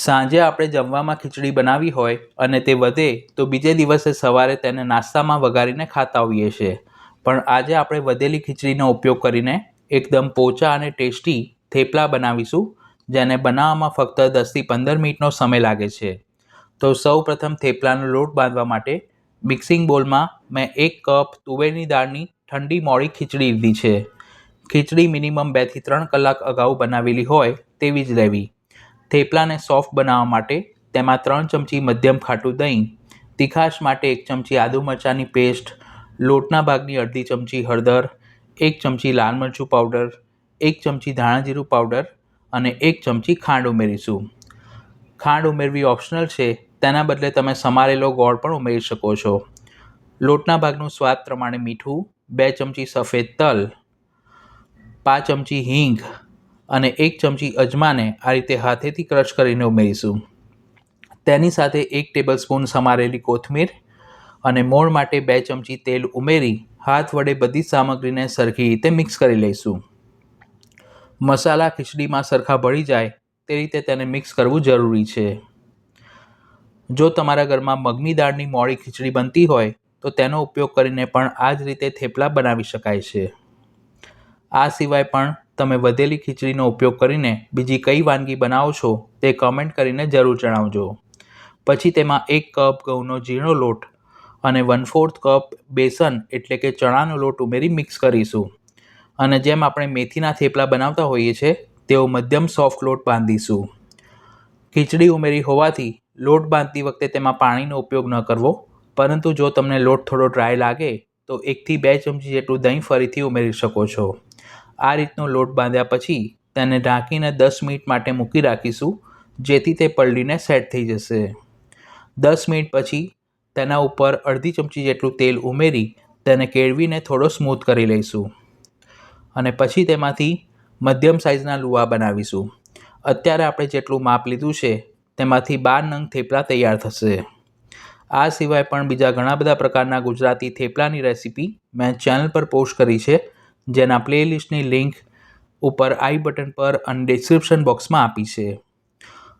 સાંજે આપણે જમવામાં ખીચડી બનાવી હોય અને તે વધે તો બીજે દિવસે સવારે તેને નાસ્તામાં વઘારીને ખાતા હોઈએ છીએ, પણ આજે આપણે વધેલી ખીચડીનો ઉપયોગ કરીને એકદમ પોચા અને ટેસ્ટી થેપલા બનાવીશું, જેને બનાવવામાં ફક્ત 10થી 15 મિનિટનો સમય લાગે છે. તો સૌ પ્રથમ થેપલાનો લોટ બાંધવા માટે મિક્સિંગ બોલમાં મેં 1 કપ તુવેરની દાળની ઠંડી મોળી ખીચડી લીધી છે. ખીચડી મિનિમમ 2 થી 3 કલાક અગાઉ બનાવેલી હોય તેવી જ લેવી. થેપલાને સોફ્ટ બનાવવા માટે તેમાં 3 ચમચી મધ્યમ ખાટું દહીં, તીખાશ માટે 1 ચમચી આદુ મરચાંની પેસ્ટ, લોટના ભાગની અડધી ચમચી હળદર, 1 ચમચી લાલ મરચું પાવડર, 1 ચમચી ધાણા જીરું પાવડર અને 1 ચમચી ખાંડ ઉમેરીશું. ખાંડ ઉમેરવી ઓપ્શનલ છે, તેના બદલે તમે સમારેલો ગોળ પણ ઉમેરી શકો છો. લોટના ભાગનું સ્વાદ પ્રમાણે મીઠું, 2 ચમચી સફેદ તલ, 5 ચમચી હિંગ અને 1 ચમચી અજમાને આ રીતે હાથેથી ક્રશ કરીને ઉમેરીશું. તેની સાથે 1 ટેબલસ્પૂન સમારેલી કોથમીર અને મોણ માટે 2 ચમચી તેલ ઉમેરી હાથ વડે બધી સામગ્રીને સરખી રીતે મિક્સ કરી લઈશું. મસાલા ખીચડીમાં સરખા ભળી જાય તે રીતે તેને મિક્સ કરવું જરૂરી છે. જો તમારા ઘરમાં મગની દાળની મોળી ખીચડી બનતી હોય તો તેનો ઉપયોગ કરીને પણ આ જ રીતે થેપલા બનાવી શકાય છે. આ સિવાય પણ તમે વધેલી ખીચડીનો ઉપયોગ કરીને બીજી કઈ વાનગી બનાવો છો તે કમેન્ટ કરીને જરૂર જણાવજો. પછી તેમાં 1 કપ ઘઉંનો ઝીણો લોટ અને 1/4 કપ બેસન એટલે કે ચણાનો લોટ ઉમેરી મિક્સ કરીશું અને જેમ આપણે મેથીના થેપલા બનાવતા હોઈએ છીએ તેવો મધ્યમ સોફ્ટ લોટ બાંધીશું. ખીચડી ઉમેરી હોવાથી લોટ બાંધતી વખતે તેમાં પાણીનો ઉપયોગ ન કરવો, પરંતુ જો તમને લોટ થોડો ડ્રાય લાગે તો 1 થી 2 ચમચી જેટલું દહીં ફરીથી ઉમેરી શકો છો. આ રીતનો લોટ બાંધ્યા પછી તેને ઢાંકીને 10 મિનિટ માટે મૂકી રાખીશું, જેથી તે પલળીને સેટ થઈ જશે. 10 મિનિટ પછી તેના ઉપર અડધી ચમચી જેટલું તેલ ઉમેરી તેને કેળવીને થોડો સ્મૂથ કરી લઈશું અને પછી તેમાંથી મધ્યમ સાઇઝના લુવા બનાવીશું. અત્યારે આપણે જેટલું માપ લીધું છે તેમાંથી 12 નંગ થેપલા તૈયાર થશે. આ સિવાય પણ બીજા ઘણા બધા પ્રકારના ગુજરાતી થેપલાની રેસીપી મેં ચેનલ પર પોસ્ટ કરી છે, જેના પ્લેલિસ્ટની લિંક ઉપર આઈ બટન પર અને ડિસ્ક્રિપ્શન બોક્સમાં આપી છે.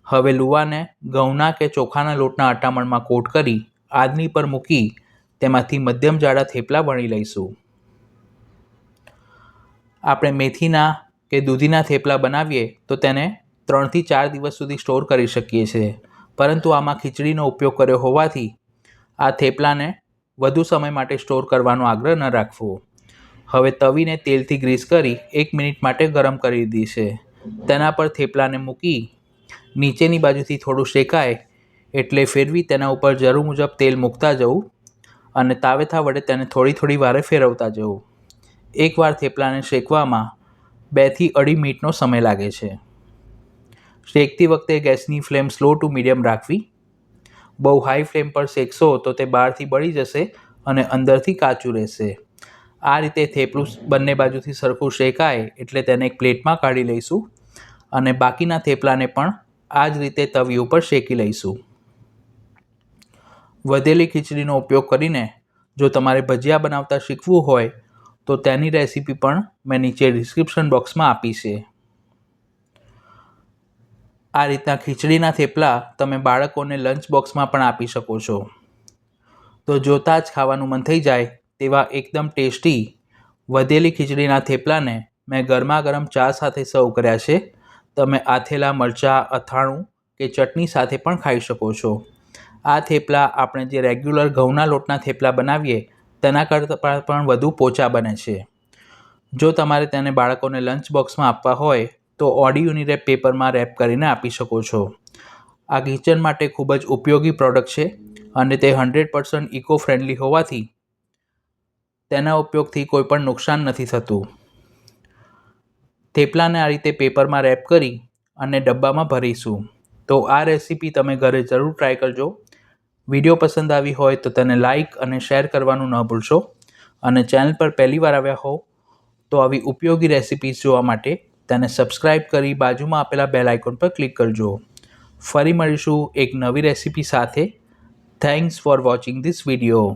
હવે લુવાને ઘઉંના કે ચોખાના લોટના અટામણમાં કોટ કરી આદની પર મૂકી તેમાંથી મધ્યમ જાડા થેપલા વણી લઈશું. આપણે મેથીના કે દૂધીના થેપલા બનાવીએ તો તેને 3 થી 4 દિવસ સુધી સ્ટોર કરી શકીએ છીએ, પરંતુ આમાં ખીચડીનો ઉપયોગ કર્યો હોવાથી આ થેપલાને વધુ સમય માટે સ્ટોર કરવાનો આગ્રહ ન રાખવો. હવે તવીને તેલથી ગ્રીસ કરી 1 મિનિટ માટે ગરમ કરી દીધી છે. તેના પર થેપલાને મૂકી નીચેની બાજુથી થોડું શેકાય એટલે ફેરવી તેના ઉપર જરૂર મુજબ તેલ મૂકતા જવું અને તાવેથા વડે તેને થોડી વારે ફેરવતા જવું. એકવાર થેપલાને શેકવામાં 2 થી 2.5 મિનિટનો સમય લાગે છે. શેકતી વખતે ગેસની ફ્લેમ સ્લો ટુ મીડિયમ રાખવી. બહુ હાઈ ફ્લેમ પર શેકશો તો તે બહારથી બળી જશે અને અંદરથી કાચું રહેશે. આ રીતે થેપલું બંને બાજુથી સરખું શેકાય એટલે તેને એક પ્લેટમાં કાઢી લઈશું અને બાકીના થેપલાને પણ આ જ રીતે તવી ઉપર શેકી લઈશું. વધેલી ખીચડીનો ઉપયોગ કરીને જો તમારે ભજીયા બનાવતા શીખવું હોય તો તેની રેસીપી પણ મેં નીચે ડિસ્ક્રિપ્શન બોક્સમાં આપી છે. આ રીતના ખીચડીના થેપલા તમે બાળકોને લંચ બોક્સમાં પણ આપી શકો છો. તો જોતાં જ ખાવાનું મન થઈ જાય તેવા એકદમ ટેસ્ટી વધેલી ખીચડીના થેપલાને મેં ગરમા ગરમ ચા સાથે સર્વ કર્યા છે. તમે આથેલા મરચાં, અથાણું કે ચટણી સાથે પણ ખાઈ શકો છો. આ થેપલા આપણે જે રેગ્યુલર ઘઉંના લોટના થેપલા બનાવીએ તેના કરતાં પણ વધુ પોચા બને છે. જો તમારે તેને બાળકોને લંચ બોક્સમાં આપવા હોય તો ઓડી યુનિરેપ પેપરમાં રેપ કરીને આપી શકો છો. આ કિચન માટે ખૂબ જ ઉપયોગી પ્રોડક્ટ છે અને તે 100% ઇકો ફ્રેન્ડલી હોવાથી તેના ઉપયોગથી કોઈ પણ નુકસાન નથી થતું. થેપલાને આ રીતે પેપરમાં રેપ કરી અને ડબ્બામાં ભરીશું. તો આ રેસીપી તમે ઘરે જરૂર ટ્રાય કરજો. વિડીયો પસંદ આવી હોય તો તેને લાઇક અને શેર કરવાનું ન ભૂલશો અને ચેનલ પર પહેલીવાર આવ્યા હો તો આવી ઉપયોગી રેસીપીઝ જોવા માટે તેને સબસ્ક્રાઇબ કરી બાજુમાં આપેલા બેલ આઇકોન પર ક્લિક કરજો. ફરી મળીશું એક નવી રેસીપી સાથે. Thanks for watching this video.